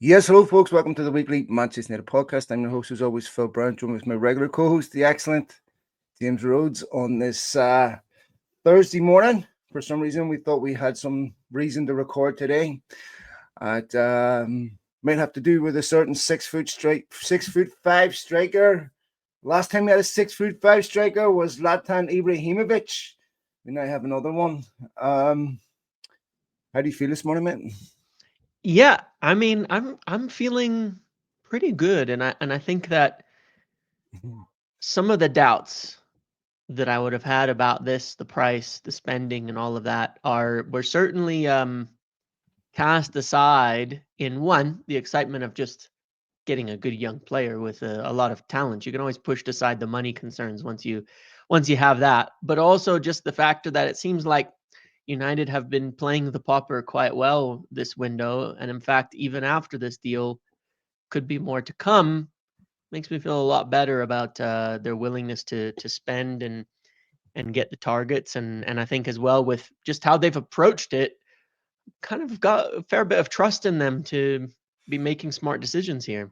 Yes, hello, folks. Welcome to the weekly Manchester United podcast. I'm your host, as always, Phil Brown, joined with my regular co-host, the excellent James Rhodes, on this Thursday morning. For some reason, we thought we had some reason to record today. It might have to do with a certain 6'5" striker. Last time we had a 6'5" striker was Zlatan Ibrahimovic. We now have another one. How do you feel this morning, mate? Yeah, I mean, I'm feeling pretty good, and I think that some of the doubts that I would have had about this, the price, the spending, and all of that were certainly cast aside in the excitement of just getting a good young player with a lot of talent. You can always push aside the money concerns once you have that, but also just the factor that it seems like United have been playing the popper quite well this window, and in fact, even after this deal, could be more to come. Makes me feel a lot better about their willingness to spend and get the targets, and I think as well with just how they've approached it, kind of got a fair bit of trust in them to be making smart decisions here.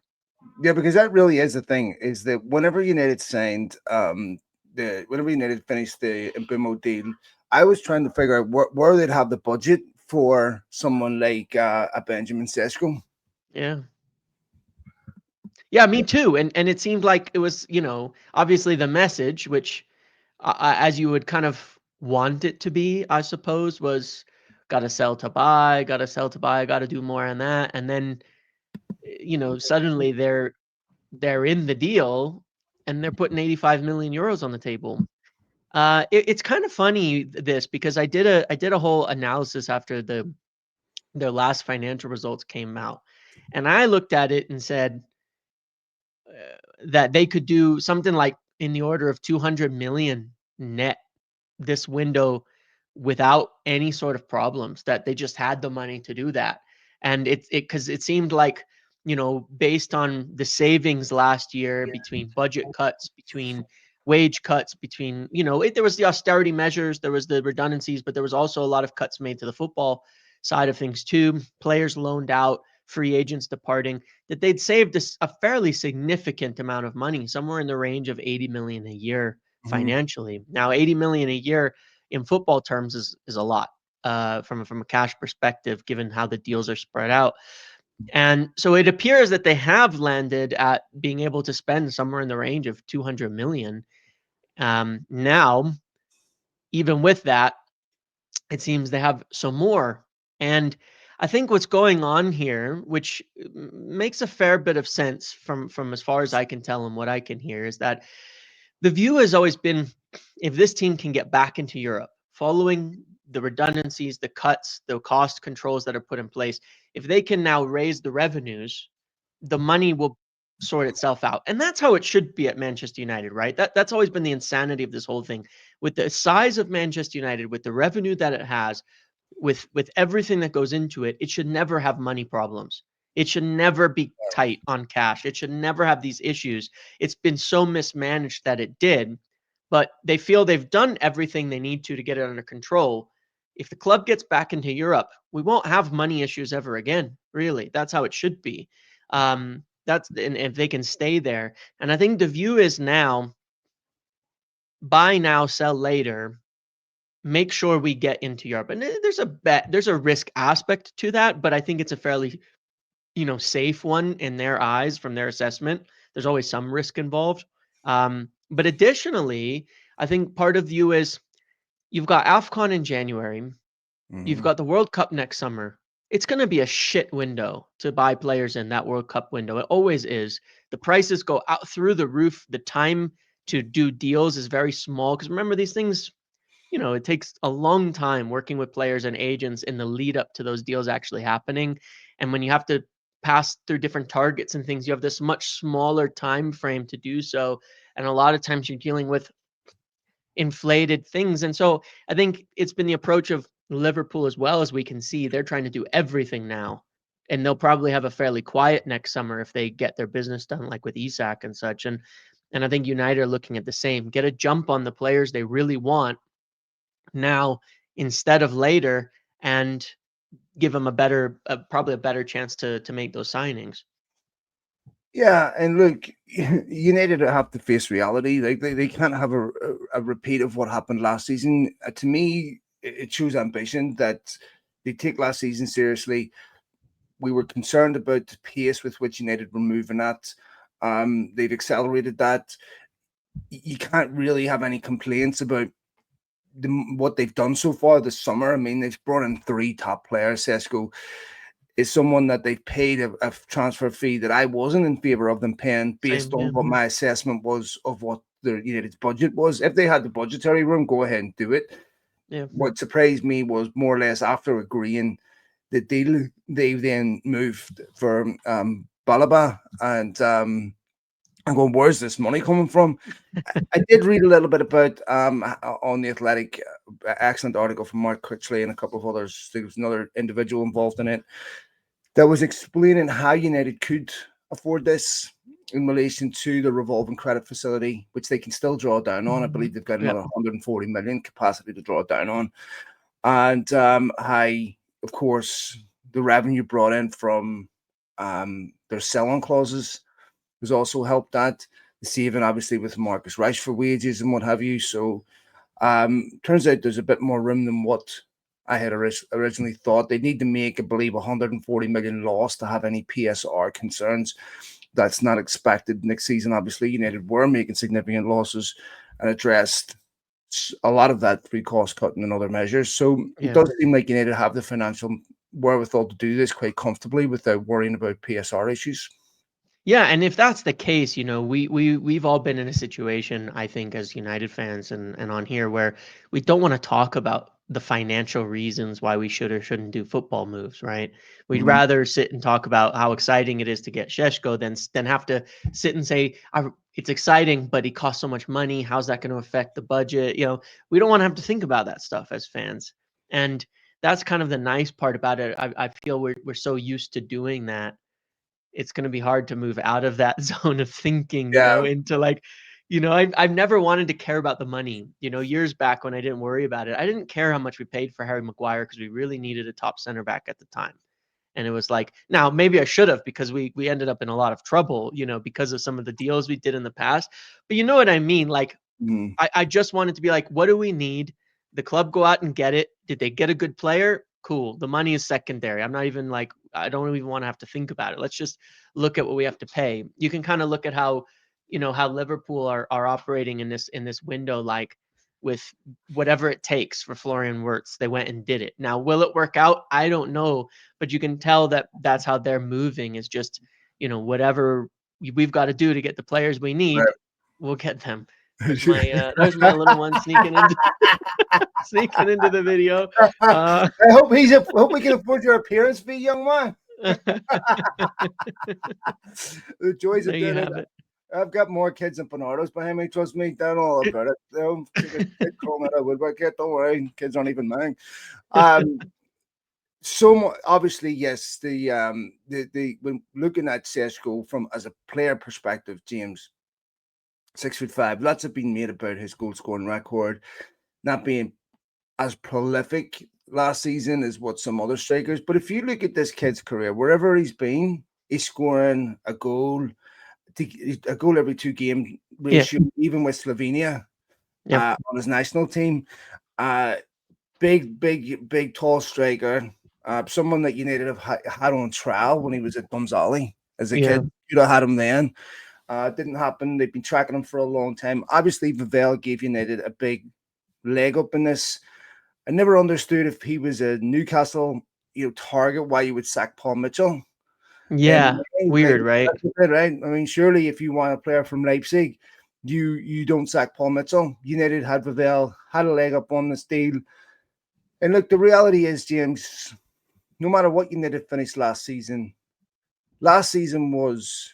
Yeah, because that really is the thing, is that whenever United signed whenever United finished the Mbimo deal, I was trying to figure out where they'd have the budget for someone like a Benjamin Sesko. Yeah. Yeah, me too. And it seemed like it was, obviously the message, which as you would kind of want it to be, I suppose, was got to sell to buy, got to sell to buy, got to do more on that. And then, suddenly they're in the deal and they're putting 85 million euros on the table. It's kind of funny this because I did a whole analysis after their last financial results came out, and I looked at it and said that they could do something like in the order of 200 million net this window without any sort of problems, that they just had the money to do that. And it because it seemed like, based on the savings last year between budget cuts, between wage cuts, between, there was the austerity measures, there was the redundancies, but there was also a lot of cuts made to the football side of things too, players loaned out, free agents departing, that they'd saved a fairly significant amount of money, somewhere in the range of 80 million a year Mhm. financially. Now, 80 million a year in football terms is a lot from a cash perspective, given how the deals are spread out. And so it appears that they have landed at being able to spend somewhere in the range of 200 million. Now, even with that, it seems they have some more. And I think what's going on here, which makes a fair bit of sense from as far as I can tell and what I can hear, is that the view has always been, if this team can get back into Europe, following the redundancies, the cuts, the cost controls that are put in place, if they can now raise the revenues, the money will sort itself out. And that's how it should be at Manchester United, right? That's always been the insanity of this whole thing. With the size of Manchester United, with the revenue that it has, with everything that goes into it, it should never have money problems. It should never be tight on cash. It should never have these issues. It's been so mismanaged that it did, but they feel they've done everything they need to get it under control. If the club gets back into Europe, we won't have money issues ever again. Really, that's how it should be. And if they can stay there, and I think the view is now buy now, sell later, make sure we get into Europe. And there's a risk aspect to that, but I think it's a fairly, safe one in their eyes from their assessment. There's always some risk involved. But additionally, I think part of you is you've got AFCON in January, you've Mhm. got the World Cup next summer. It's going to be a shit window to buy players in, that World Cup window. It always is. The prices go out through the roof. The time to do deals is very small because remember, these things, it takes a long time working with players and agents in the lead up to those deals actually happening. And when you have to pass through different targets and things, you have this much smaller time frame to do so. And a lot of times you're dealing with inflated things. And so I think it's been the approach of Liverpool as well. As we can see, they're trying to do everything now. And they'll probably have a fairly quiet next summer if they get their business done, like with Isak and such. And I think United are looking at the same. Get a jump on the players they really want now instead of later, and give them probably a better chance to make those signings. Yeah, and look, United have to face reality. Like they can't have a repeat of what happened last season. To me, it shows ambition that they take last season seriously. We were concerned about the pace with which United were moving at. They've accelerated that. You can't really have any complaints about what they've done so far this summer. I mean, they've brought in 3 top players. Sesko is someone that they've paid a transfer fee that I wasn't in favor of them paying based Same, on yeah. what my assessment was of what the United's budget was. If they had the budgetary room, go ahead and do it. Yeah. What surprised me was more or less after agreeing the deal, they then moved for Baleba, and I'm going, where's this money coming from? I did read a little bit about on the Athletic, excellent article from Mark Critchley and a couple of others. There was another individual involved in it that was explaining how United could afford this in relation to the revolving credit facility, which they can still draw down on. I believe they've got another 140 million capacity to draw down on, and how, of course, the revenue brought in from their sell-on clauses has also helped that. The saving, obviously, with Marcus Rashford wages and what have you. So, turns out there's a bit more room than what I had originally thought. They need to make, I believe, 140 million loss to have any PSR concerns. That's not expected next season. Obviously, United were making significant losses and addressed a lot of that through cost cutting and other measures. So it does seem like United have the financial wherewithal to do this quite comfortably without worrying about PSR issues. Yeah, and if that's the case, we've all been in a situation, I think, as United fans and on here where we don't want to talk about the financial reasons why we should or shouldn't do football moves, right? We'd rather sit and talk about how exciting it is to get Sesjo than have to sit and say it's exciting, but he costs so much money. How's that going to affect the budget? We don't want to have to think about that stuff as fans, and that's kind of the nice part about it. I feel we're so used to doing that. It's going to be hard to move out of that zone of thinking, into like, I've never wanted to care about the money. Years back when I didn't worry about it, I didn't care how much we paid for Harry Maguire because we really needed a top center back at the time. And it was like, now maybe I should have, because we ended up in a lot of trouble, because of some of the deals we did in the past. But you know what I mean? Like, I just wanted to be like, what do we need? The club go out and get it. Did they get a good player? Cool. The money is secondary. I'm not even like, I don't even want to have to think about it. Let's just look at what we have to pay. You can kind of look at how Liverpool are operating in this window, like with whatever it takes for Florian Wirtz. They went and did it. Now, will it work out? I don't know, but you can tell that that's how they're moving, is just, whatever we've got to do to get the players we need, we'll get them. There's my little one sneaking into the video. I hope hope we can afford your appearance fee, young man. The joys of doing it. I've got more kids than Bernardo's behind me. Trust me, don't all about it. Kid crawling out of woodwork. Don't worry, kids aren't even mine. So obviously, yes. The when looking at Sesjo from as a player perspective, James, 6'5", lots have been made about his goal scoring record not being as prolific last season as what some other strikers. But if you look at this kid's career, wherever he's been, he's scoring a goal every 2 game ratio, even with Slovenia on his national team. Big, tall striker. Someone that United have had on trial when he was at Dunzali as a kid. You'd have had him then. Didn't happen. They've been tracking him for a long time. Obviously, Vavell gave United a big leg up in this. I never understood if he was a Newcastle, target, why you would sack Paul Mitchell. Yeah, weird, right? Right. I mean, surely if you want a player from Leipzig, you don't sack Paul Mitchell. United had Vavell, had a leg up on this deal. And look, the reality is, James, no matter what United finished last season was,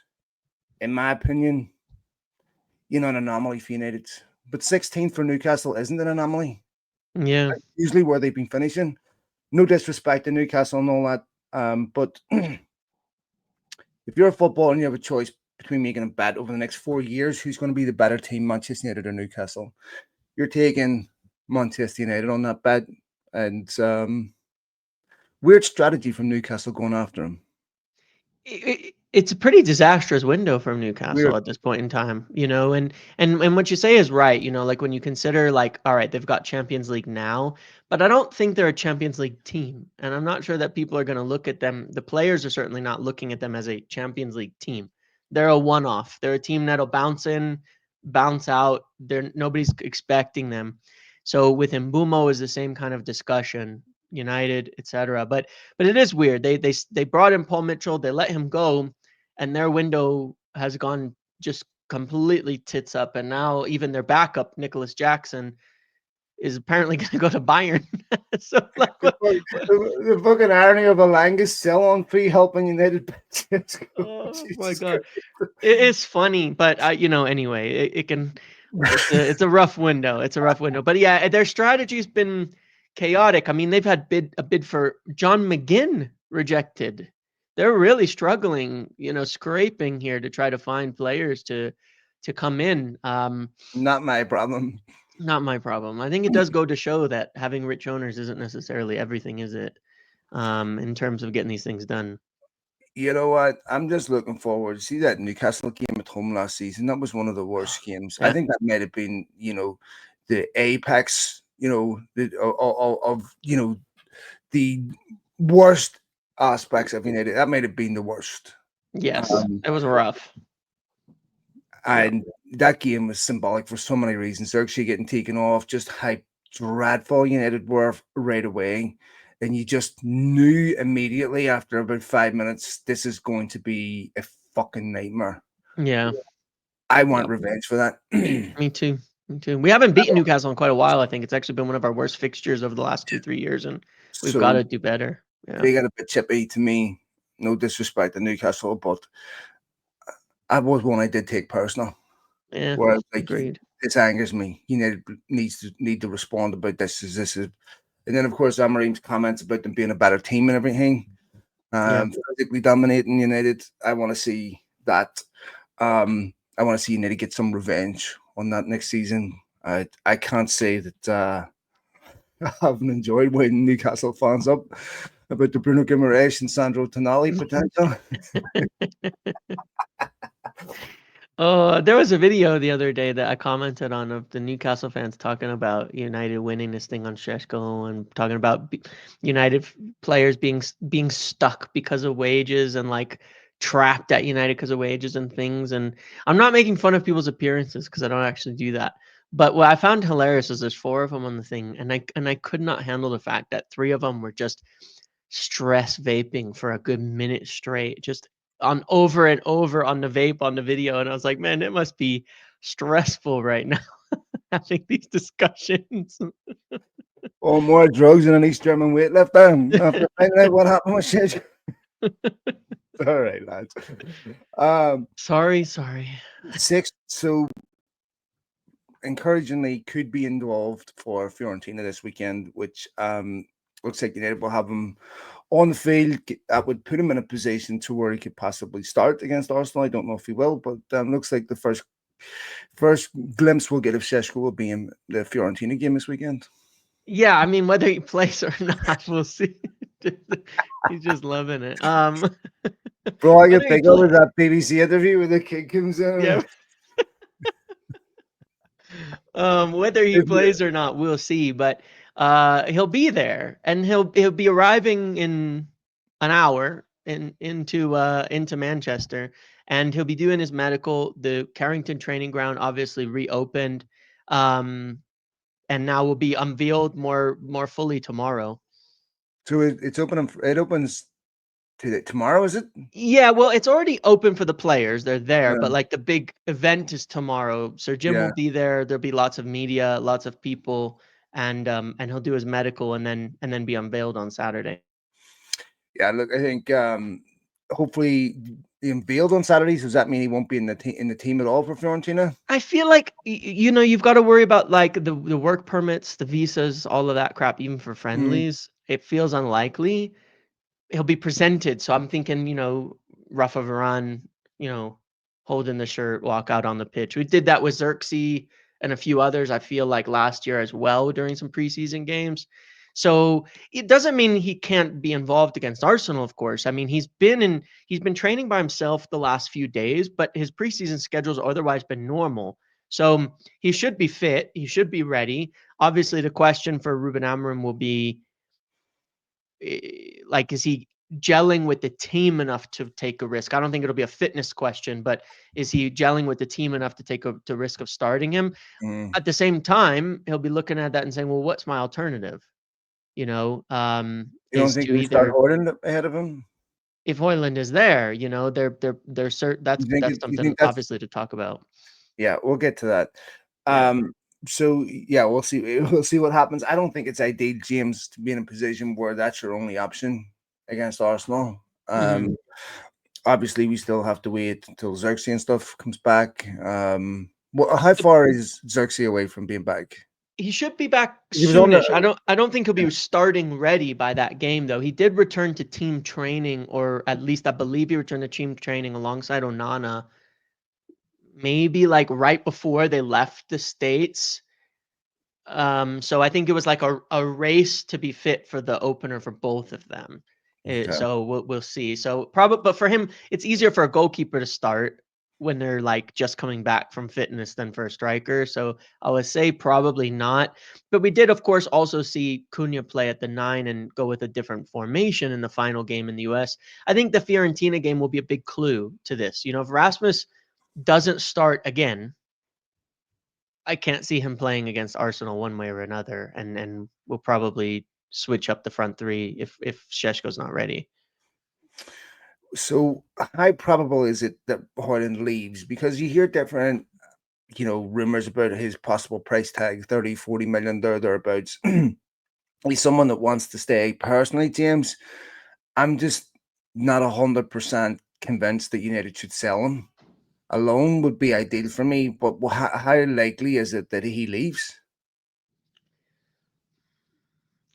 in my opinion, an anomaly for United. But 16th for Newcastle isn't an anomaly. Yeah. That's usually where they've been finishing. No disrespect to Newcastle and all that. But if you're a footballer and you have a choice between making a bet over the next 4 years, who's going to be the better team, Manchester United or Newcastle? You're taking Manchester United on that bet. And Weird strategy from Newcastle going after him. It's a pretty disastrous window from Newcastle Weird. at this point in time, and what you say is right, like when you consider like, all right, they've got Champions League now, but I don't think they're a Champions League team, and I'm not sure that people are going to look at them. The players are certainly not looking at them as a Champions League team. They're a one-off. They're a team that'll bounce in, bounce out. Nobody's expecting them. So with Mbumo is the same kind of discussion, United, etc. But it is weird. They brought in Paul Mitchell, they let him go, and their window has gone just completely tits up. And now even their backup, Nicholas Jackson, is apparently going to go to Bayern. So like, the fucking irony of Alanga's sell on fee helping United. Oh my God, it is funny, but anyway, it can. It's a rough window. It's a rough window. But yeah, their strategy's been chaotic. I mean, they've had a bid for John McGinn rejected. They're really struggling, scraping here to try to find players to come in. Not my problem. Not my problem. I think it does go to show that having rich owners isn't necessarily everything, is it? In terms of getting these things done. You know what? I'm just looking forward to see that Newcastle game at home last season. That was one of the worst games. Yeah. I think that might have been, the apex, of the worst aspects of United. That might have been the worst. Yes, it was rough. And that game was symbolic for so many reasons. Xerxes getting taken off, just how dreadful United were right away. And you just knew immediately after about 5 minutes, this is going to be a fucking nightmare. Yeah. I want revenge for that. Me too. Me too. We haven't beaten Newcastle in quite a while. I think it's actually been one of our worst fixtures over the last 2-3 years, and we've got to do better. Yeah. They got a bit chippy to me. No disrespect to Newcastle, but I was one I did take personal. Yeah. Whereas, agreed. This angers me. United need to respond about this. And then, of course, Amarim's comments about them being a better team and everything. Physically dominating United. I want to see that. I want to see United get some revenge on that next season. I can't say that I haven't enjoyed winding Newcastle fans up about the Bruno Guimaraes and Sandro Tonali potential. Oh, there was a video the other day that I commented on of the Newcastle fans talking about United winning this thing on Sesjo and talking about United players being stuck because of wages and like trapped at United because of wages and things. And I'm not making fun of people's appearances because I don't actually do that. But what I found hilarious is there's 4 of them on the thing, and I could not handle the fact that 3 of them were just stress vaping for a good minute straight, just on over and over on the vape on the video. And I was like, man, it must be stressful right now having these discussions. Or more drugs than an East German weightlifter after finding out what happened with shit. All right, lads. Sorry. 6. So encouragingly could be involved for Fiorentina this weekend, which looks like United will have him on the field. That would put him in a position to where he could possibly start against Arsenal. I don't know if he will, but looks like the first glimpse we'll get of Sesjo will be in the Fiorentina game this weekend. Yeah, I mean, whether he plays or not, we'll see. He's just loving it. Bro, I can think of that BBC interview where the kid comes in. Yeah. Whether he plays or not, we'll see. But he'll be there, and he'll be arriving in an hour into Manchester, and he'll be doing his medical. The Carrington training ground obviously reopened, and now will be unveiled more fully tomorrow. So it's open. It opens tomorrow, is it? Yeah, well, it's already open for the players. They're there, but like the big event is tomorrow. Sir Jim will be there. There'll be lots of media, lots of people, and he'll do his medical and then be unveiled on Saturday. Yeah, look, I think hopefully the unveiled on Saturdays. Does that mean he won't be in the team at all for Fiorentina? I feel like you've got to worry about like the work permits, the visas, all of that crap, even for friendlies. It feels unlikely. He'll be presented, so I'm thinking, Rafa Varane, holding the shirt, walk out on the pitch. We did that with Xerxes and a few others, I feel like last year as well during some preseason games. So it doesn't mean he can't be involved against Arsenal, of course. I mean, he's been training by himself the last few days, but his preseason schedule's otherwise been normal. So he should be fit. He should be ready. Obviously, the question for Ruben Amorim will be, like, is he gelling with the team enough to take a risk? I don't think it'll be a fitness question, but is he gelling with the team enough to take the risk of starting him? At the same time, he'll be looking at that and saying, well, what's my alternative? You don't Is think to you start either, Hoyland ahead of him? if Hoyland is there, they're certain You that's you something think that's obviously to talk about. Yeah, we'll get to that. Yeah. So yeah, we'll see. We'll see what happens. I don't think it's ideal, James, to be in a position where that's your only option against Arsenal. Mm-hmm. Obviously, we still have to wait until Xerxes and stuff comes back. How far is Xerxes away from being back? He should be back He was on the. soonish. I don't think he'll be starting ready by that game though. He did return to team training, or at least I believe he returned to team training alongside Onana, maybe like right before they left the States. So I think it was like a race to be fit for the opener for both of them. Okay. So we'll see. So probably, but for him, it's easier for a goalkeeper to start when they're like just coming back from fitness than for a striker. So I would say probably not. But we did, of course, also see Cunha play at the 9 and go with a different formation in the final game in the US. I think the Fiorentina game will be a big clue to this. If Rasmus doesn't start again, I can't see him playing against Arsenal one way or another, and we'll probably switch up the front three if Sheshko's not ready. So how probable is it that Hoyland leaves? Because you hear different, rumors about his possible price tag, 30, 40 million, thereabouts. He's someone that wants to stay. Personally, James, I'm just not 100% convinced that United should sell him. A loan would be ideal for me, but how likely is it that he leaves?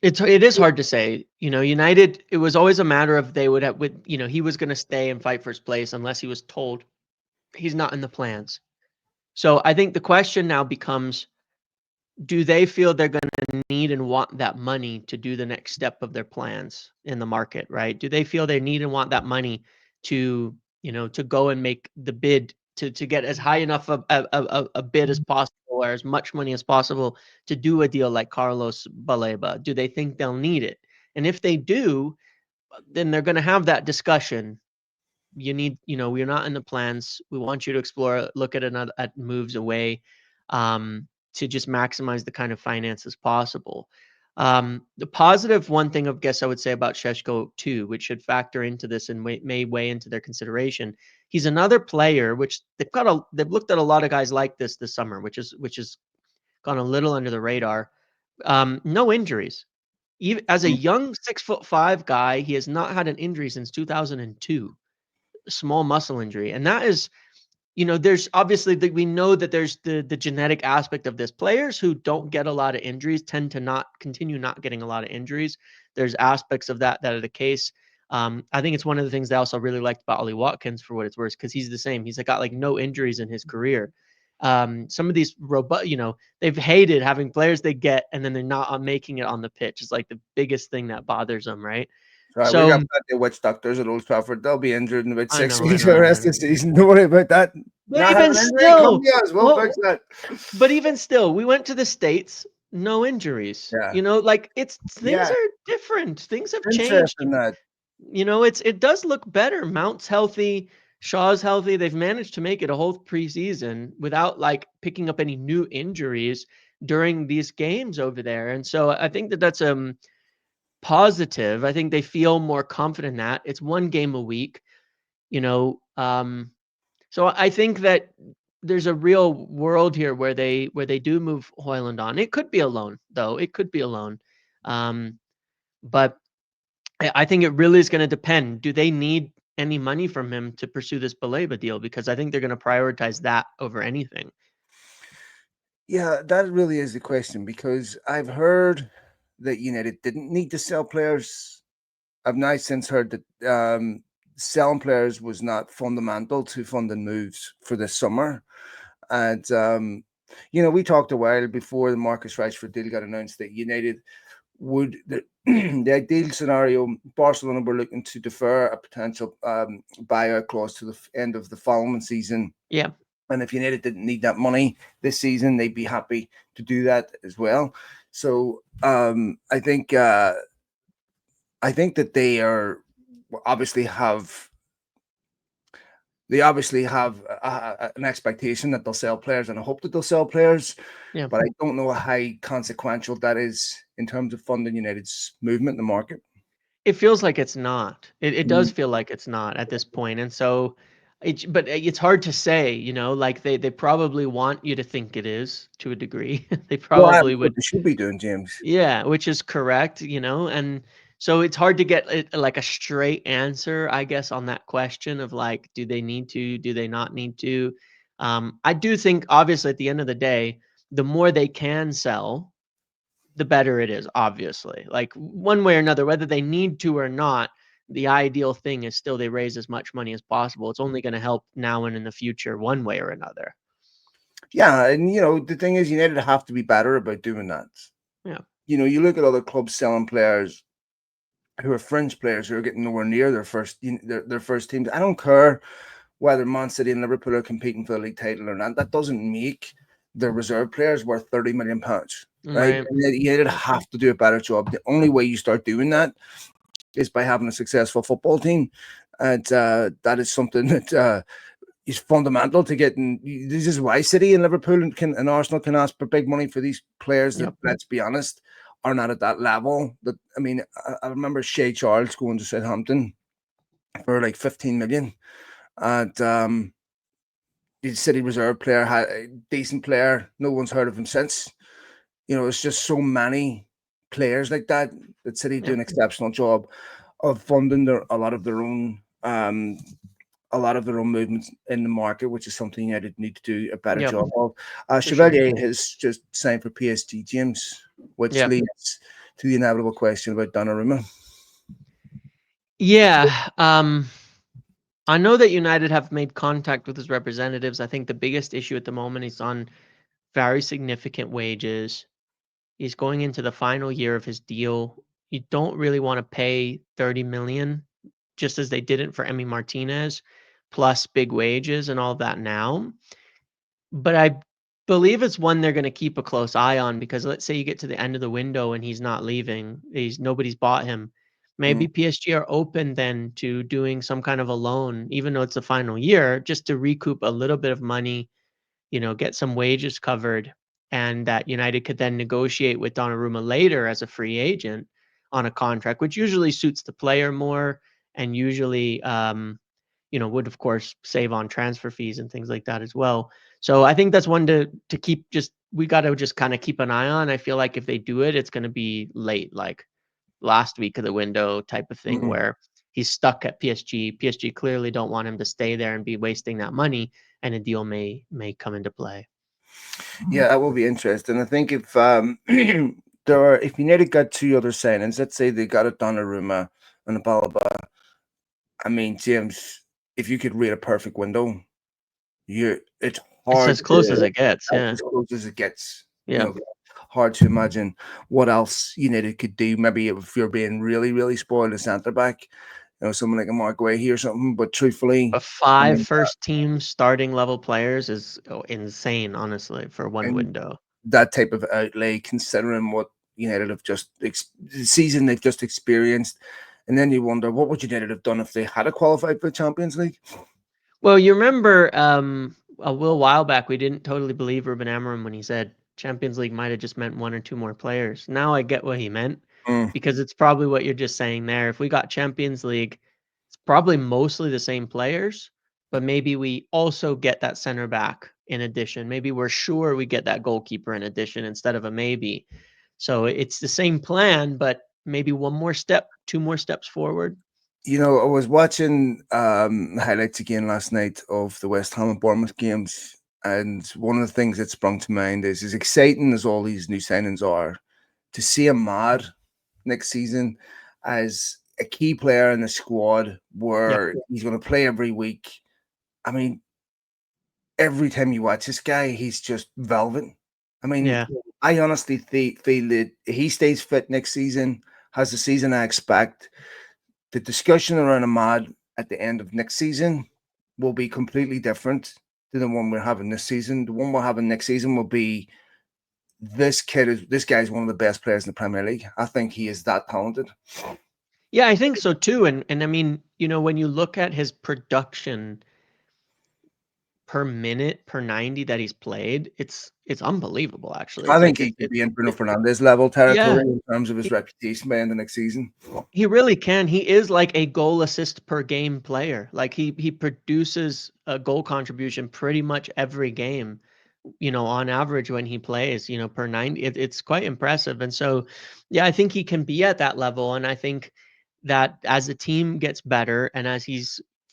It is hard to say. United, it was always a matter of they would have he was going to stay and fight for his place unless he was told he's not in the plans. So I think the question now becomes, do they feel they're going to need and want that money to do the next step of their plans in the market, right? Do they feel they need and want that money to, to go and make the bid to get as high enough a bid as possible, or as much money as possible to do a deal like Carlos Baleba? Do they think they'll need it? And if they do, then they're going to have that discussion. We're not in the plans. We want you to explore, look at moves away, to just maximize the kind of finances possible. The positive one thing, I guess I would say about Sesjo too, which should factor into this and may weigh into their consideration. He's another player which they've looked at a lot of guys like this summer, which has gone a little under the radar. No injuries. Even as a young 6'5" guy, he has not had an injury since 2002. Small muscle injury, and that is, there's obviously we know that there's the genetic aspect of this. Players who don't get a lot of injuries tend to not getting a lot of injuries. There's aspects of that are the case. I think it's one of the things they also really liked about Ollie Watkins, for what it's worth, because he's the same. He's got like no injuries in his career. Some of these robust, they've hated having players they get and then they're not making it on the pitch. It's like the biggest thing that bothers them, right? Right, we So got plenty of witch doctors at Old Trafford. They'll be injured in about I 6 weeks know, for the I rest know. of the season. Don't worry about that. But Not have even an injury, come still, to us. We'll fix that. but even still, we went to the States, no injuries. Yeah. Like things Yeah. are different. Things have changed. Interesting that. It does look better. Mount's healthy, Shaw's healthy. They've managed to make it a whole preseason without like picking up any new injuries during these games over there. And so I think that's positive. I think they feel more confident in that. It's one game a week, you know. So I think that there's a real world here where they do move Hoyland on. It could be a loan, though. It could be a loan. But I think it really is going to depend. Do they need any money from him to pursue this Baleba deal? Because I think they're going to prioritize that over anything. Yeah, that really is the question, because I've heard that United didn't need to sell players. I've now since heard that selling players was not fundamental to funding moves for this summer. And we talked a while before the Marcus Rashford deal got announced that United would the ideal scenario, Barcelona were looking to defer a potential buyout clause to the end of the following season. Yeah. And if United didn't need that money this season, they'd be happy to do that as well. So I think that they are obviously have an expectation that they'll sell players, and I hope that they'll sell players. Yeah. But I don't know how consequential that is in terms of funding United's movement in the market. It feels like it's not. It does Mm. feel like it's not at this point, and so but it's hard to say, like they probably want you to think it is to a degree. They Well, that's probably what would. they should be doing, James. Yeah, which is correct, and so it's hard to get like a straight answer, I guess, on that question of like, do they need to, do they not need to? I do think, obviously, at the end of the day, the more they can sell, the better it is, obviously. Like one way or another, whether they need to or not, the ideal thing is still they raise as much money as possible. It's only going to help now and in the future, one way or another. Yeah, and the thing is, United have to be better about doing that. Yeah. You look at other clubs selling players who are fringe players who are getting nowhere near their first teams. I don't care whether Man City and Liverpool are competing for the league title or not. That doesn't make their reserve players worth £30 million, right? Right. And United have to do a better job. The only way you start doing that is by having a successful football team, and that is something that is fundamental to getting. This is why City and Liverpool and Arsenal can ask for big money for these players that, Yep. let's be honest, are not at that level. That I remember Shea Charles going to Southampton for like 15 million, and the City reserve player had a decent player. No one's heard of him since. It's just so many players like that City do an exceptional job of funding a lot of their own movements in the market, which is something United need to do a better job of. Chevalier has just signed for PSG, James, which leads to the inevitable question about Donnarumma. Yeah. I know that United have made contact with his representatives. I think the biggest issue at the moment is on very significant wages. He's going into the final year of his deal. You don't really want to pay 30 million, just as they didn't for Emi Martinez, plus big wages and all of that now. But I believe it's one they're going to keep a close eye on, because let's say you get to the end of the window and he's not leaving, nobody's bought him. Maybe PSG are open then to doing some kind of a loan, even though it's the final year, just to recoup a little bit of money, get some wages covered, and that United could then negotiate with Donnarumma later as a free agent on a contract, which usually suits the player more, and usually, would of course save on transfer fees and things like that as well. So I think that's one to keep. We got to just kind of keep an eye on. I feel like if they do it, it's going to be late, like last week of the window type of thing, where he's stuck at PSG. PSG clearly don't want him to stay there and be wasting that money, and a deal may come into play. Yeah, that will be interesting. I think if if United got two other signings, let's say they got a Donnarumma and a Baleba, I mean, James, if you could read a perfect window, it's hard. It's as close as it gets. Yeah. As close as it gets. Yeah. Hard to imagine what else United could do. Maybe if you're being really, really spoiled a centre back, someone like a Mark Guehi or something. But truthfully, But 5 first-team starting level players is insane, honestly, for one window. That type of outlay, considering what United have just the season they've just experienced, and then you wonder what would United have done if they had qualified for the Champions League. Well, you remember a little while back, we didn't totally believe Ruben Amorim when he said Champions League might have just meant 1 or 2 more players. Now I get what he meant, because it's probably what you're just saying there. If we got Champions League, it's probably mostly the same players, but maybe we also get that center back in addition. Maybe we're sure we get that goalkeeper in addition instead of a maybe. So it's the same plan, but maybe 1 more step, 2 more steps forward. I was watching highlights again last night of the West Ham and Bournemouth games, and one of the things that sprung to mind is, as exciting as all these new signings are, to see Ahmad next season as a key player in the squad where he's going to play every week. I mean, every time you watch this guy, he's just velvet. I mean, I honestly feel that he stays fit next season, has the season I expect. The discussion around Ahmad at the end of next season will be completely different to the one we're having this season. The one we're having next season will be this guy's one of the best players in the Premier League. I think he is that talented. Yeah, I think so too. And I mean, when you look at his production per minute per 90 that he's played, it's unbelievable actually. I It's think like he it, could it, be in Bruno it Fernandes level yeah, territory in terms of his he, reputation by the next season. he really can. He is like a goal assist per game player. Like he produces a goal contribution pretty much every game, on average when he plays, per 90. It's quite impressive. And so, yeah, I think he can be at that level. And I think that as the team gets better and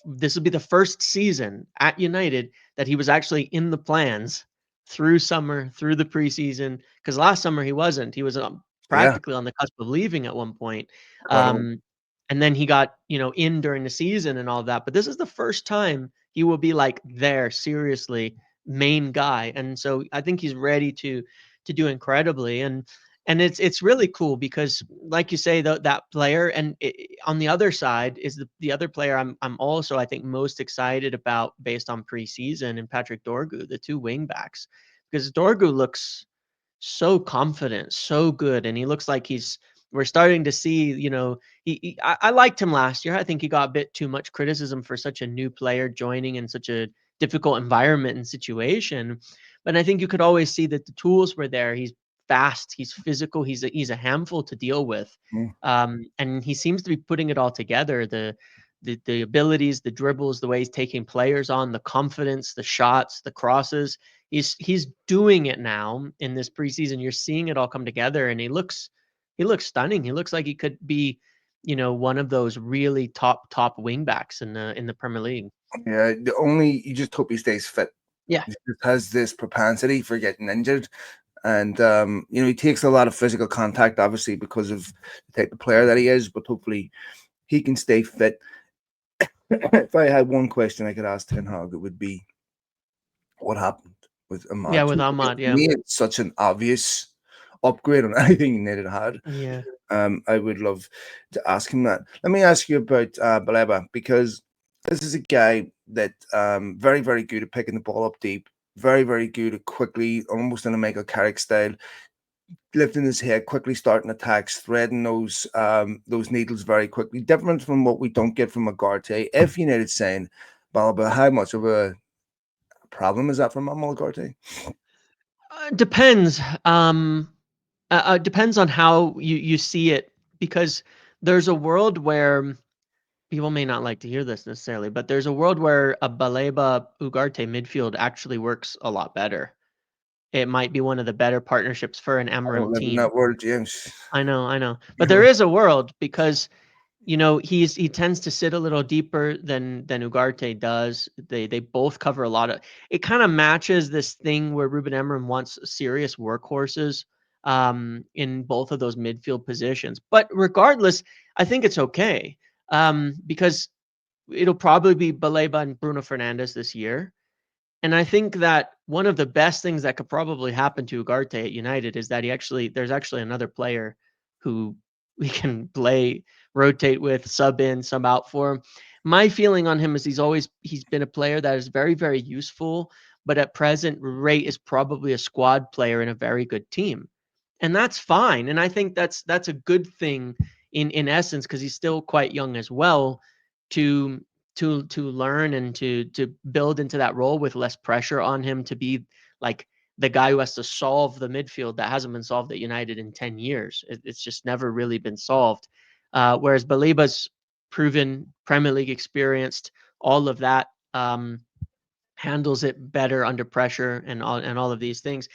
this will be the first season at United that he was actually in the plans through summer, through the preseason, because last summer he wasn't. He was Yeah, practically on the cusp of leaving at one point. incredible. Um, and then he got, in during the season and all that. But this is the first time he will be like there seriously main guy, and so I think he's ready to do incredibly. And it's really cool because, like you say, that player, and on the other side is the other player I'm also, I think, most excited about based on preseason, and Patrick Dorgu, the two wing backs, because Dorgu looks so confident, so good, and he looks like we're starting to see, I liked him last year. I think he got a bit too much criticism for such a new player joining in such a difficult environment and situation. But I think you could always see that the tools were there. He's fast, he's physical, he's a handful to deal with. Mm. And he seems to be putting it all together. The abilities, the dribbles, the way he's taking players on, the confidence, the shots, the crosses. He's doing it now in this preseason. You're seeing it all come together, and he looks stunning. He looks like he could be, one of those really top wing backs in the Premier League. Yeah, you just hope he stays fit. Yeah. He just has this propensity for getting injured. And he takes a lot of physical contact, obviously, because of the type of player that he is, but hopefully he can stay fit. If I had one question I could ask Ten Hag, it would be what happened with Yeah, Ahmad. with Because Ahmad, to yeah. me, it's such an obvious upgrade on anything United had. Yeah. I would love to ask him that. Let me ask you about Baleba, because this is a guy that very, very good at picking the ball up deep, very, very good at quickly, almost in a Michael Carrick style, lifting his head, quickly starting attacks, threading those needles very quickly. Different from what we don't get from Ugarte. If United saying Baleba, how much of a problem is that for Mamal Ugarte? Depends. Depends on how you see it, because there's a world where people may not like to hear this necessarily, but there's a world where a Baleba Ugarte midfield actually works a lot better. It might be one of the better partnerships for an I don't Emirates live in team. that world, James. I know. But there is a world because he tends to sit a little deeper than Ugarte does. They both cover a lot of. It kind of matches this thing where Ruben Amorim wants serious workhorses in both of those midfield positions. But regardless, I think it's okay because it'll probably be Baleba and Bruno Fernandes this year. And I think that one of the best things that could probably happen to Ugarte at United is that there's actually another player who we can play, rotate with, sub in, sub out for him. My feeling on him is he's been a player that is very, very useful, but at present rate is probably a squad player in a very good team. And that's fine. And I think that's a good thing in essence, because he's still quite young as well to to learn and to build into that role with less pressure on him to be like the guy who has to solve the midfield that hasn't been solved at United in 10 years. It's just never really been solved. Whereas Baleba's proven Premier League experienced, all of that, handles it better under pressure and all of these things.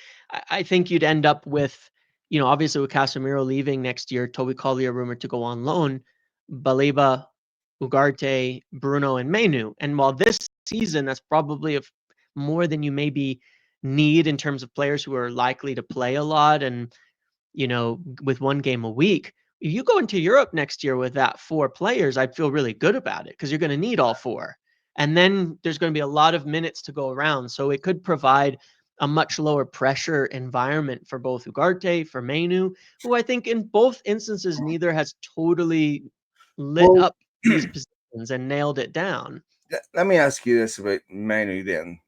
I think you'd end up with, obviously with Casemiro leaving next year, Toby Collier rumored to go on loan, Baleba, Ugarte, Bruno, and Menu. And while this season, that's probably more than you maybe need in terms of players who are likely to play a lot and, with one game a week. If you go into Europe next year with that 4 players, I'd feel really good about it because you're going to need all 4. And then there's going to be a lot of minutes to go around. So it could provide a much lower pressure environment for both Ugarte, for Mainu, who I think in both instances neither has totally lit Well, up these positions and nailed it down. let me ask you this about Manu then,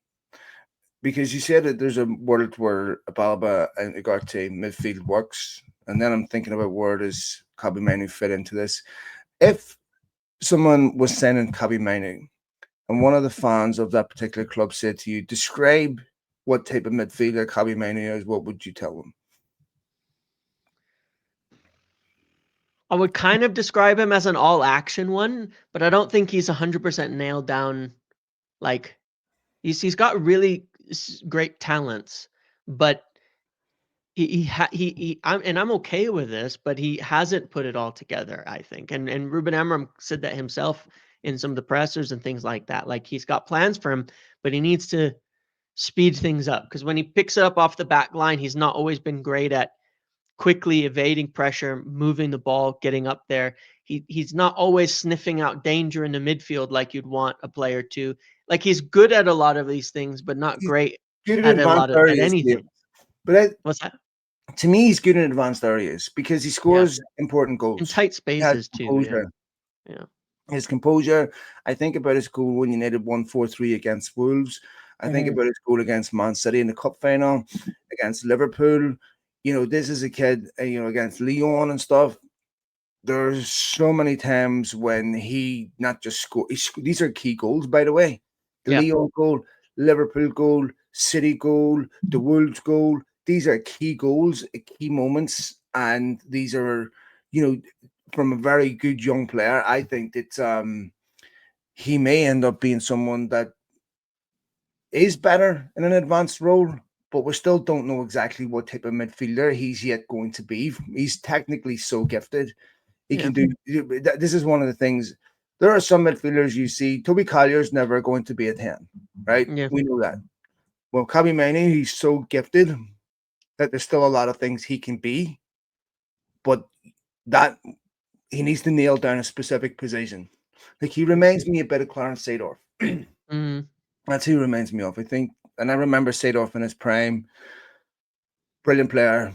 because you said that there's a world where Baleba and Ugarte midfield works, and then I'm thinking about where does Kabi Manu fit into this? If someone was sending Kabi Manu, and one of the fans of that particular club said to you, describe what type of midfielder Kabi Manu is, what would you tell them? I would kind of describe him as an all action one, but I don't think he's 100% nailed down. Like he's got really great talents, but I'm okay with this, but he hasn't put it all together, I think. And Ruben Amorim said that himself in some of the pressers and things like that. Like he's got plans for him, but he needs to speed things up because when he picks it up off the back line, he's not always been great at quickly evading pressure, moving the ball, getting up there. He's not always sniffing out danger in the midfield like you'd want a player to. Like he's good at a lot of these things, but not He's great good in at a advanced lot of at areas, Liam. anything. But What's that? to me, he's good in advanced areas because he Yeah. scores important In goals. tight He has spaces too. Yeah. composure. Yeah. His composure. I think about his goal when United won 4-3 against Wolves. I think about his goal against Man City in the cup final, against Liverpool. You know, this is a kid, against Lyon and stuff. There's so many times when he not just score. These are key goals, by the way. The Yeah. Lyon goal, Liverpool goal, City goal, the Wolves goal. These are key goals, key moments, and these are, from a very good young player. I think that he may end up being someone that is better in an advanced role, but we still don't know exactly what type of midfielder he's yet going to be. He's technically so gifted. He can do. This is one of the things. There are some midfielders you see. Toby Collier's never going to be a 10, right? Yeah. We know that. Well, Kabi Mane, he's so gifted that there's still a lot of things he can be, but that he needs to nail down a specific position. Like he reminds me a bit of Clarence Seedorf. That's who he reminds me of. I think, and I remember Seedorf in his prime, brilliant player.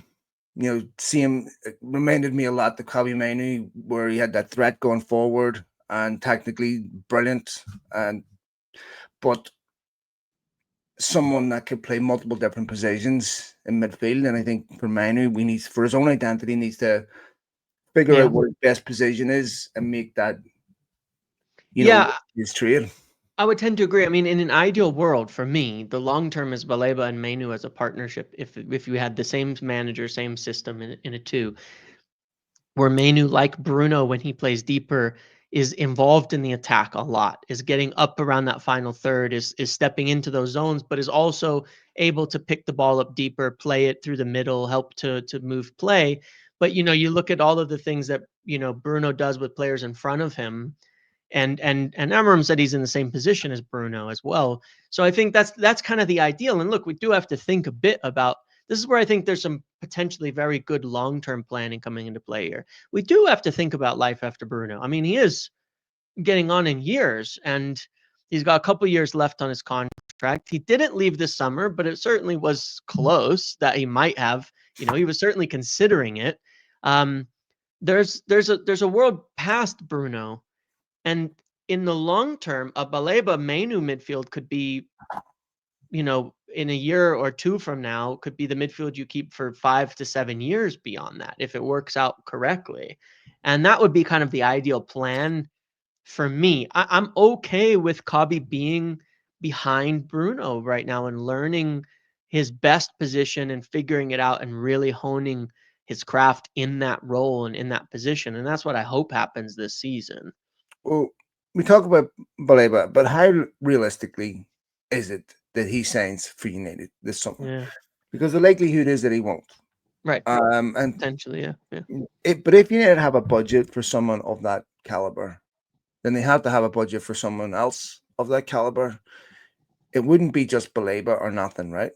See him, it reminded me a lot of Kabi Manu, where he had that threat going forward and technically brilliant, but someone that could play multiple different positions in midfield. And I think for Manu, for his own identity, needs to figure out what his best position is and make that, his trade. I would tend to agree. I mean, in an ideal world, for me, the long term is Baleba and Mainu as a partnership. If you had the same manager, same system in a two, where Mainu, like Bruno, when he plays deeper, is involved in the attack a lot, is getting up around that final third, is stepping into those zones, but is also able to pick the ball up deeper, play it through the middle, help to move play. But you look at all of the things that Bruno does with players in front of him, and Amarim said he's in the same position as Bruno as well. So I think that's kind of the ideal. And look, we do have to think a bit about this is where I think there's some potentially very good long-term planning coming into play here. We do have to think about life after Bruno. I mean, he is getting on in years and he's got a couple years left on his contract. He didn't leave this summer, but it certainly was close that he might have. He was certainly considering it. There's a world past Bruno, and in the long term, a Baleba Mainu midfield could be, in a year or two from now, could be the midfield you keep for 5 to 7 years beyond that, if it works out correctly. And that would be kind of the ideal plan for me. I'm okay with Kabi being behind Bruno right now and learning his best position and figuring it out and really honing his craft in that role and in that position. And that's what I hope happens this season. Well, we talk about Baleba, but how realistically is it that he signs for United this summer? Yeah. Because the likelihood is that he won't. Right. And Potentially, yeah. But if United have a budget for someone of that caliber, then they have to have a budget for someone else of that caliber. It wouldn't be just Baleba or nothing, right?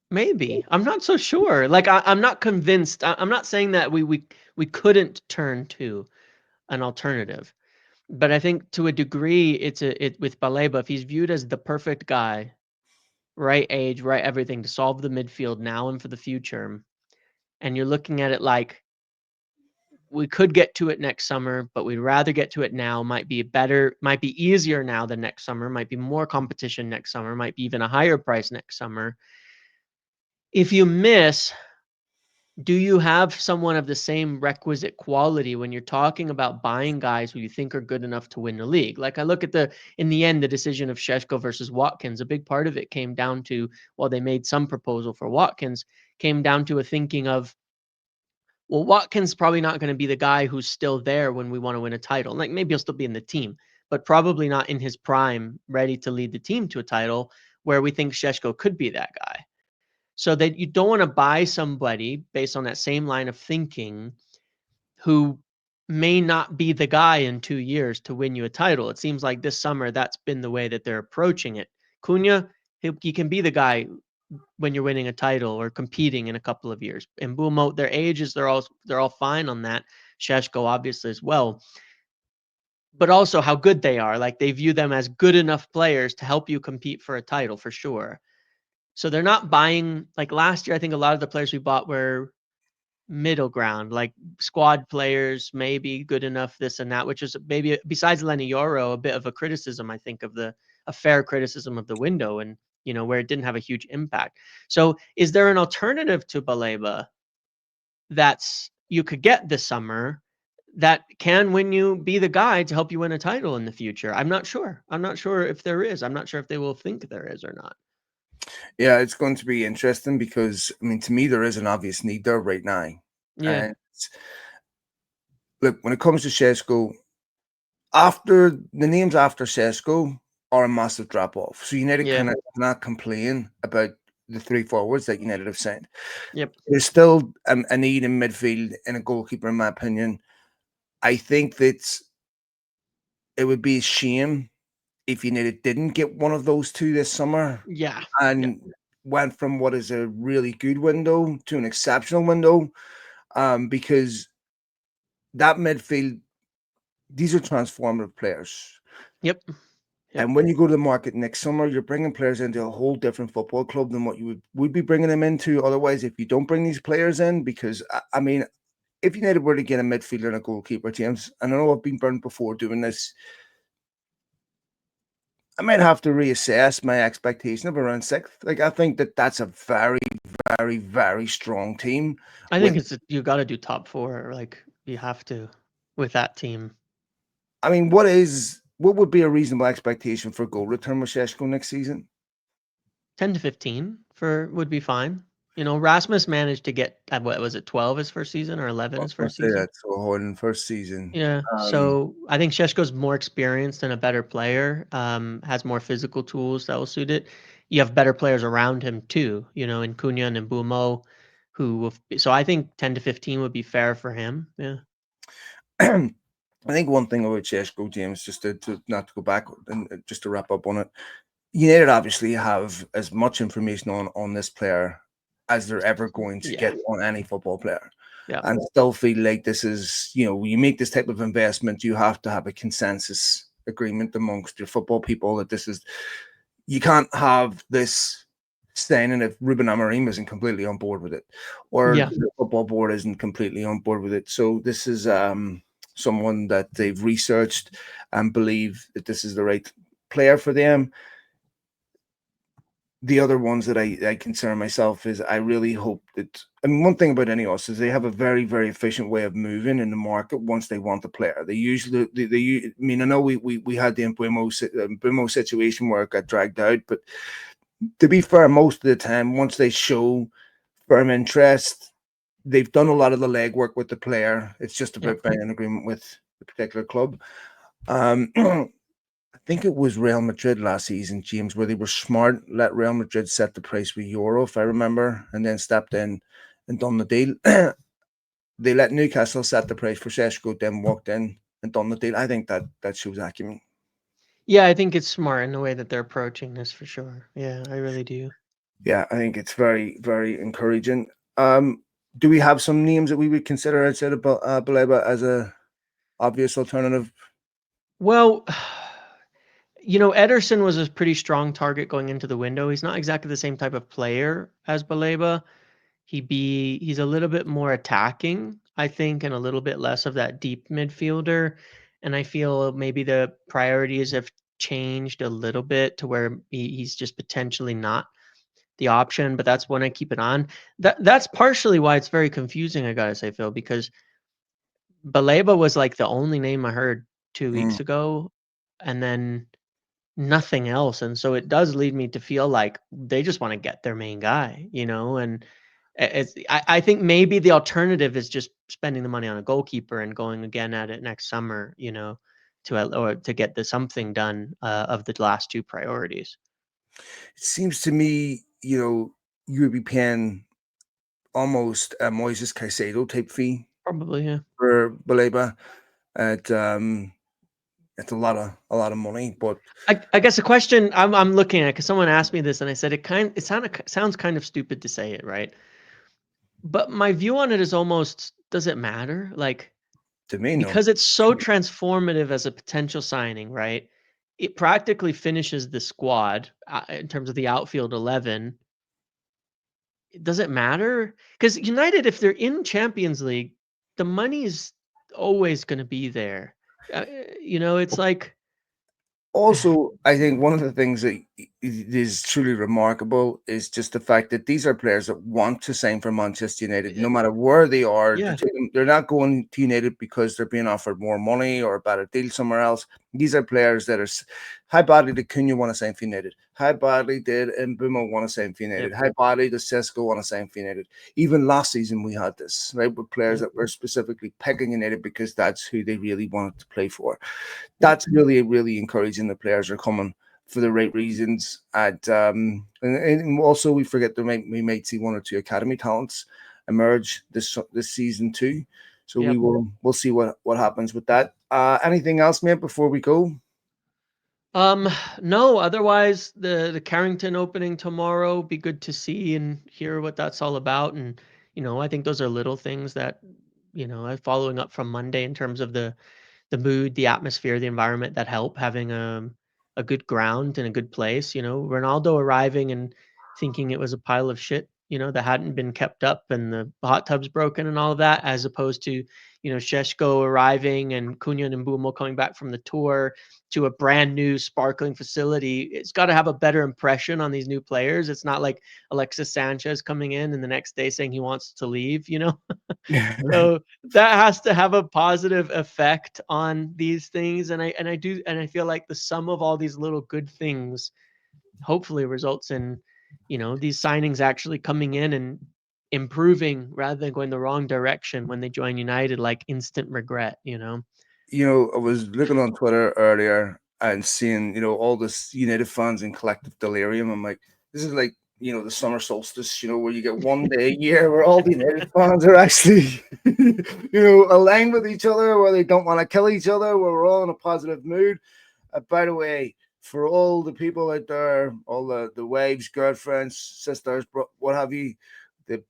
Maybe. I'm not so sure. Like I'm not convinced. I'm not saying that we couldn't turn to an alternative. But I think to a degree, it with Baleba, if he's viewed as the perfect guy, right age, right everything to solve the midfield now and for the future. And you're looking at it like we could get to it next summer, but we'd rather get to it now. Might be better, might be easier now than next summer, might be more competition next summer, might be even a higher price next summer. If you miss, do you have someone of the same requisite quality when you're talking about buying guys who you think are good enough to win the league? Like I look at in the end, the decision of Sesjo versus Watkins, a big part of it came down to, well, they made some proposal for Watkins, came down to a thinking of, well, Watkins probably not going to be the guy who's still there when we want to win a title. Like maybe he'll still be in the team, but probably not in his prime, ready to lead the team to a title where we think Sesjo could be that guy. So that you don't want to buy somebody based on that same line of thinking who may not be the guy in 2 years to win you a title. It seems like this summer that's been the way that they're approaching it. Cunha, he can be the guy when you're winning a title or competing in a couple of years. And Bumo, their ages, they're all fine on that. Sesjo obviously as well. But also how good they are. Like they view them as good enough players to help you compete for a title for sure. So they're not buying, like last year, I think a lot of the players we bought were middle ground, like squad players, maybe good enough, this and that, which is maybe besides Lenny Yoro, a bit of a criticism, I think, a fair criticism of the window and, where it didn't have a huge impact. So is there an alternative to Baleba that's you could get this summer that can win you, be the guy to help you win a title in the future? I'm not sure. I'm not sure if there is. I'm not sure if they will think there is or not. Yeah, it's going to be interesting because, I mean, to me, there is an obvious need there right now. Yeah. And look, when it comes to Sesko, after the names after Sesko are a massive drop off. So United Yeah. cannot complain about the three forwards that United have signed. Yep. There's still a need in midfield and a goalkeeper, in my opinion. I think that it would be a shame if United didn't get one of those two this summer Yeah. and went from what is a really good window to an exceptional window, because that midfield, these are transformative players. Yep. And when you go to the market next summer, you're bringing players into a whole different football club than what you would be bringing them into otherwise if you don't bring these players in. Because, I mean, if United were to get a midfielder and a goalkeeper, James, and I know I've been burned before doing this, I might have to reassess my expectation of around sixth. Like, I think that that's a very, very, very strong team. I think With, you got to do top four. Like you have to with that team. I mean, what would be a reasonable expectation for goal return with Sesco next season? 10 to 15 would be fine. Rasmus managed to get what was it, 12 his first season or 11 I was his going to first say season? that so hard in first season. Yeah. Um, So I think Sheshko's more experienced and a better player. Has more physical tools that will suit it. You have better players around him too. In Cunha and Mbumo, so I think 10 to 15 would be fair for him. Yeah. I think one thing about Sesco, James, just to not to go back and just to wrap up on it, United obviously have as much information on this player as they're ever going to Yeah. get on any football player. Yeah. And still feel like this is, when you make this type of investment, you have to have a consensus agreement amongst your football people that you can't have this standing if Ruben Amorim isn't completely on board with it, or Yeah. the football board isn't completely on board with it. So this is someone that they've researched and believe that this is the right player for them. The other ones that I concern myself is I really hope that, I mean, one thing about Ineos is they have a very, very efficient way of moving in the market once they want the player. They usually, I mean, I know we had the Mbumo situation where it got dragged out, but to be fair, most of the time, once they show firm interest, they've done a lot of the legwork with the player. It's just about finding an agreement with the particular club. I think it was Real Madrid last season, James, where they were smart, let Real Madrid set the price with Euro, if I remember, and then stepped in and done the deal. They let Newcastle set the price for Sesko, then walked in and done the deal. I think that shows acumen. Yeah, I think it's smart in the way that they're approaching this for sure. Yeah, I really do. Yeah, I think it's very, very encouraging. Do we have some names that we would consider outside of Baleba as a obvious alternative? Well, Ederson was a pretty strong target going into the window. He's not exactly the same type of player as Baleba. He's a little bit more attacking, I think, and a little bit less of that deep midfielder. And I feel maybe the priorities have changed a little bit to where he's just potentially not the option, but that's when I keep it on. That's partially why it's very confusing, I gotta say, Phil, because Baleba was like the only name I heard 2 weeks Mm. ago, and then nothing else. And so it does lead me to feel like they just want to get their main guy, and I think maybe the alternative is just spending the money on a goalkeeper and going again at it next summer, to get the something done of the last two priorities. It seems to me, you would be paying almost a Moises Caicedo type fee Probably, yeah. for Baleba. It's a lot of money, but I guess the question I'm looking at, because someone asked me this and I said sounds kind of stupid to say it, right? But my view on it is almost, does it matter? Like, to me, no. because it's so transformative as a potential signing, right? It practically finishes the squad in terms of the outfield 11. Does it matter? Because United, if they're in Champions League, the money is always going to be there. It's like, Also, I think one of the things that is truly remarkable is just the fact that these are players that want to sign for Manchester United, no matter where they are. yeah, They're not going to United because they're being offered more money or a better deal somewhere else. These are players that are how badly did Cunha want to sign for United? How badly did Mbeumo want to sign for United? yep, How badly does Sesko want to sign for United? Even last season, we had this, right, with players yep, that were specifically picking United because that's who they really wanted to play for. yep, That's really, really encouraging. The players are coming for the right reasons. And also we forget we might see one or two academy talents emerge this season too. So yep. we'll see what happens with that. Anything else, mate, before we go? No, otherwise the Carrington opening tomorrow be good to see and hear what that's all about. And, I think those are little things that, following up from Monday in terms of the mood, the atmosphere, the environment that help having a good ground and a good place. Ronaldo arriving and thinking it was a pile of shit, that hadn't been kept up and the hot tub's broken and all of that, as opposed to, Sesjo arriving and Cunha and Mbeumo coming back from the tour to a brand new sparkling facility. It's got to have a better impression on these new players. It's not like Alexis Sanchez coming in and the next day saying he wants to leave, So that has to have a positive effect on these things. And I feel like the sum of all these little good things hopefully results in, these signings actually coming in and improving rather than going the wrong direction when they join United, like instant regret. I was looking on Twitter earlier and seeing, all this United fans in collective delirium. I'm like, this is like, the summer solstice, where you get one day a year where all the United fans are actually, aligned with each other, where they don't want to kill each other, where we're all in a positive mood. By the way, for all the people out there, all the wives, girlfriends, sisters, what have you,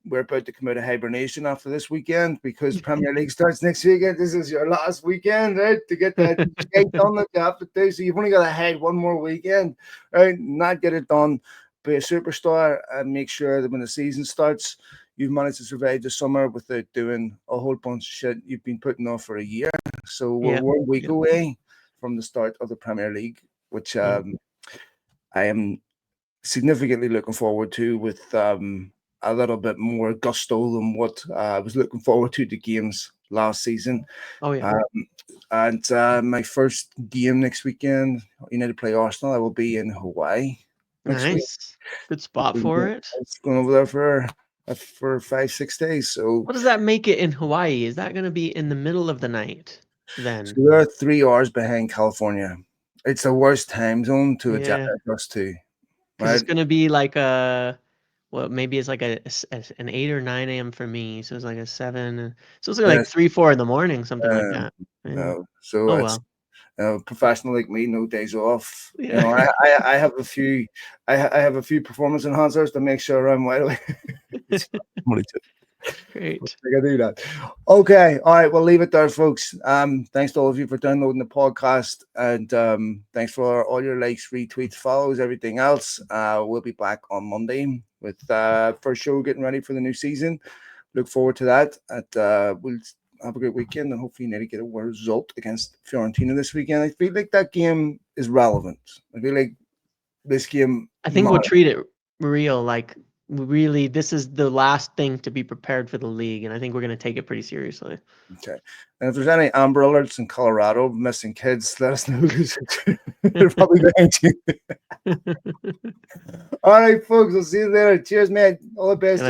we're about to come out of hibernation after this weekend because Premier League starts next weekend. This is your last weekend, right? To get that shit done that you have to do. So you've only got to hide one more weekend, right? Not get it done. Be a superstar and make sure that when the season starts, you've managed to survive the summer without doing a whole bunch of shit you've been putting off for a year. So we're Yeah. 1 week Yeah. away from the start of the Premier League, which Yeah. I am significantly looking forward to with a little bit more gusto than what I was looking forward to the games last season. Oh yeah. And my first game next weekend, United play Arsenal. I will be in Hawaii next week. Nice. Good spot for it. It's going over there for 5-6 days. So What does that make it in Hawaii? Is that going to be in the middle of the night then? we're 3 hours behind California. It's the worst time zone to Yeah. adjust to, Because it's right? going to be like maybe it's like an 8 or 9 a.m. for me. So it's like a 7. So it's like Yes. 3, 4 in the morning, something like Um, that. Yeah. no. So Oh it's well. professional like me, no days off. Yeah. I have a few performance enhancers to make sure I'm wide awake. It's only Great. I can do that. Okay. All right. We'll leave it there, folks. Thanks to all of you for downloading the podcast. And thanks for all your likes, retweets, follows, everything else. We'll be back on Monday with first show getting ready for the new season. Look forward to that. We'll have a great weekend and hopefully need to get a result against Fiorentina this weekend. I feel like that game is relevant. I feel like this game. I think we'll treat it real. Like, really, this is the last thing to be prepared for the league, and I think we're going to take it pretty seriously. Okay. And if there's any Amber Alerts in Colorado missing kids, let us know. They're probably going to. All right, folks. I'll see you later. Cheers, man. All the best.